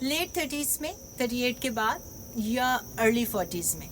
Late 30s में 38 के बाद या अर्ली 40s में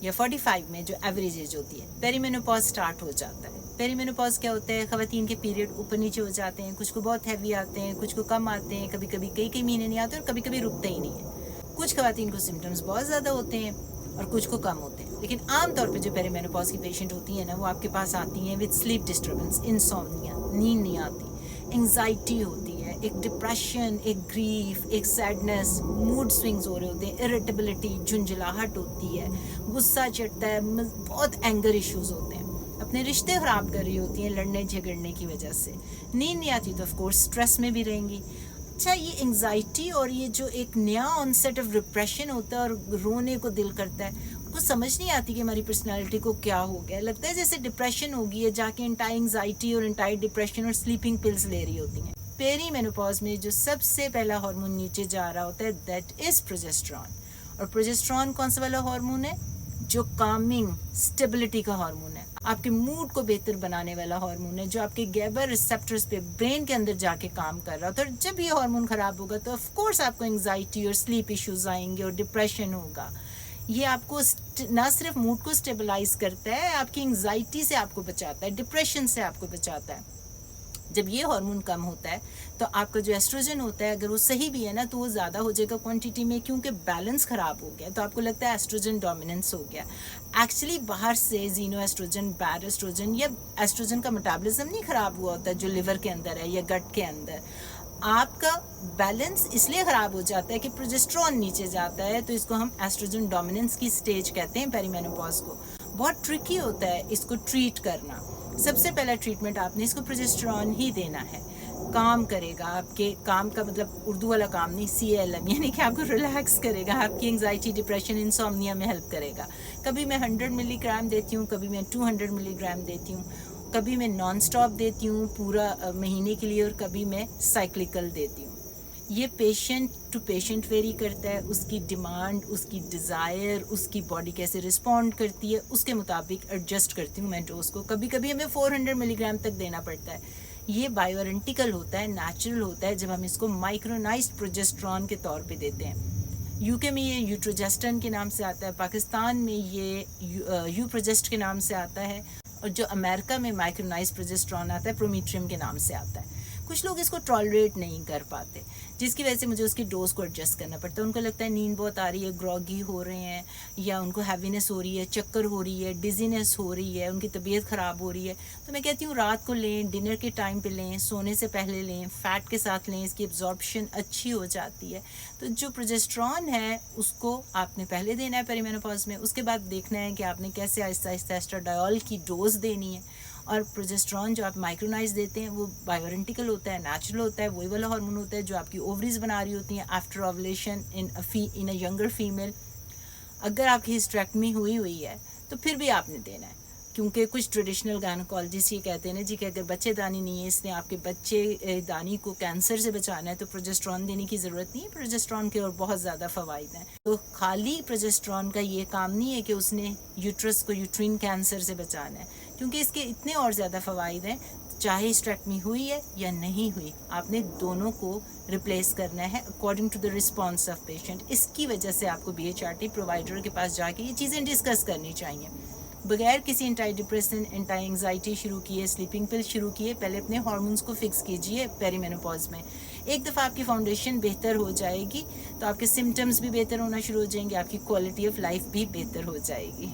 या 45 में जो एवरेज एज होती है पेरीमेनोपॉज स्टार्ट हो जाता है। पेरीमेनोपॉज क्या होता है, खवातीन के पीरियड ऊपर नीचे हो जाते हैं, कुछ को बहुत हैवी आते हैं, कुछ को कम आते हैं, कभी कभी कई महीने नहीं आते और कभी कभी रुकते ही नहीं है। कुछ खवातीन को सिम्टम्स बहुत ज़्यादा होते हैं और कुछ को कम होते हैं। लेकिन आमतौर पर जो पेरीमेनोपॉज की पेशेंट होती है ना, वो आपके पास आती हैं विद स्लीप डिस्टर्बेंस, इंसोम्निया, नींद नहीं आती, एंग्जाइटी होती है, एक डिप्रेशन, एक ग्रीफ, एक सैडनेस, मूड स्विंग्स हो रहे होते हैं, इरिटेबिलिटी, झुंझलाहट होती है, गुस्सा चढ़ता है, बहुत एंगर इश्यूज होते हैं, अपने रिश्ते ख़राब कर रही होती हैं लड़ने झगड़ने की वजह से, नींद नहीं आती तो ऑफ कोर्स स्ट्रेस में भी रहेंगी। अच्छा, ये एंग्जाइटी और ये जो एक नया ऑनसेट ऑफ डिप्रेशन होता है और रोने को दिल करता है, उनको समझ नहीं आती कि हमारी पर्सनालिटी को क्या हो गया। लगता है जैसे डिप्रेशन हो गई है, जाके एंटाई एंग्जाइटी और एंटाई डिप्रेशन और स्लीपिंग पिल्स ले रही होती हैं। पेरीमेनोपॉज में जो सबसे पहला हार्मोन नीचे जा रहा होता है दैट इज प्रोजेस्टेरॉन। और प्रोजेस्टेरॉन कौन सा वाला हार्मोन है? जो कामिंग स्टेबिलिटी का हार्मोन है, आपके मूड को बेहतर बनाने वाला हार्मोन है, जो आपके गैबा रिसेप्टर्स पे ब्रेन के अंदर जाके काम कर रहा होता है। और जब ये हार्मोन खराब होगा तो ऑफ कोर्स आपको एंग्जाइटी और स्लीप इश्यूज आएंगे और डिप्रेशन होगा। ये आपको ना सिर्फ मूड को स्टेबलाइज करता है, आपकी एंग्जाइटी से आपको बचाता है, डिप्रेशन से आपको बचाता है। जब ये हार्मोन कम होता है तो आपका जो एस्ट्रोजन होता है, अगर वो सही भी है ना, तो वो ज़्यादा हो जाएगा क्वांटिटी में, क्योंकि बैलेंस ख़राब हो गया। तो आपको लगता है एस्ट्रोजन डोमिनेंस हो गया। एक्चुअली बाहर से जीनो एस्ट्रोजन, बैर एस्ट्रोजन या एस्ट्रोजन का मेटाबॉलिज्म नहीं ख़राब हुआ होता जो लिवर के अंदर है या गट के अंदर। आपका बैलेंस इसलिए ख़राब हो जाता है कि प्रोजेस्टेरॉन नीचे जाता है, तो इसको हम एस्ट्रोजन डोमिनेंस की स्टेज कहते हैं पेरीमेनोपॉज को। बहुत ट्रिकी होता है इसको ट्रीट करना। सबसे पहला ट्रीटमेंट आपने इसको प्रोजेस्टेरॉन ही देना है, काम करेगा आपके, काम का मतलब उर्दू वाला काम नहीं, CLM, यानी कि आपको रिलैक्स करेगा, आपकी एंग्जाइटी, डिप्रेशन, इंसोम्निया में हेल्प करेगा। कभी मैं 100 मिलीग्राम देती हूँ, कभी मैं 200 मिलीग्राम देती हूँ, कभी मैं नॉन स्टॉप देती हूँ पूरा महीने के लिए, और कभी मैं साइक्लिकल देती हूँ। ये पेशेंट टू पेशेंट वेरी करता है, उसकी डिमांड, उसकी डिज़ायर, उसकी बॉडी कैसे रिस्पॉन्ड करती है, उसके मुताबिक एडजस्ट करती हूँ मैं डोज को। कभी कभी हमें 400 मिलीग्राम तक देना पड़ता है। ये बायोरेंटिकल होता है, नेचुरल होता है, जब हम इसको माइक्रोनाइज्ड प्रोजेस्टेरॉन के तौर पे देते हैं। यूके में ये यूट्रोजेस्टन के नाम से आता है, पाकिस्तान में ये यूप्रोजेस्ट के नाम से आता है, और जो अमेरिका में माइक्रोनाइज्ड प्रोजेस्टेरॉन आता है प्रोमीट्रियम के नाम से आता है। कुछ लोग इसको टॉलरेट नहीं कर पाते, जिसकी वजह से मुझे उसकी डोज को एडजस्ट करना पड़ता है। उनको लगता है नींद बहुत आ रही है, ग्रॉगी हो रहे हैं, या उनको हैवीनेस हो रही है, चक्कर हो रही है, डिजीनेस हो रही है, उनकी तबीयत ख़राब हो रही है। तो मैं कहती हूँ रात को लें, डिनर के टाइम पे लें, सोने से पहले लें, फ़ैट के साथ लें, इसकी एब्जॉर्प्शन अच्छी हो जाती है। तो जो प्रोजेस्टेरॉन है उसको आपने पहले देना है पेरीमेनोपॉज में, उसके बाद देखना है कि आपने कैसे आहिस्ता आहिस्ता एस्ट्राडायोल की डोज देनी है। और प्रोजेस्टेरॉन जो आप माइक्रोनाइज देते हैं वो बायोरेंटिकल होता है, नेचुरल होता है, वही वाला हार्मोन होता है जो आपकी ओवरीज बना रही होती हैं after ovulation in a younger female. अगर आपकी हिस्टेरेक्टमी हुई है तो फिर भी आपने देना है, क्योंकि कुछ ट्रेडिशनल गायनोकोलॉजिस्ट ये कहते हैं ना जी कि अगर बच्चेदानी नहीं है, इसने आपके बच्चे दानी को कैंसर से बचाना है, तो प्रोजेस्टेरॉन देने की ज़रूरत नहीं है। प्रोजेस्टेरॉन के और बहुत ज़्यादा फ़वाइद हैं। तो खाली प्रोजेस्टेरॉन का ये काम नहीं है कि उसने यूट्रस को यूट्रीन कैंसर से बचाना है, क्योंकि इसके इतने और ज़्यादा फ़वाइद हैं। चाहे हिस्टेरेक्टमी हुई है या नहीं हुई, आपने दोनों को रिप्लेस करना है according to the response of patient. इसकी वजह से आपको BHRT प्रोवाइडर के पास जाके ये चीज़ें डिस्कस करनी चाहिए, बगैर किसी एंटाई डिप्रेशन, एंटाई एंग्जाइटी शुरू किए, स्लीपिंग पिल शुरू किए। पहले अपने हार्मोन्स को फिक्स कीजिए पेरीमेनोपॉज में। एक दफ़ा आपकी फाउंडेशन बेहतर हो जाएगी तो आपके सिम्टम्स भी बेहतर होना शुरू हो जाएंगे, आपकी क्वालिटी ऑफ लाइफ भी बेहतर हो जाएगी।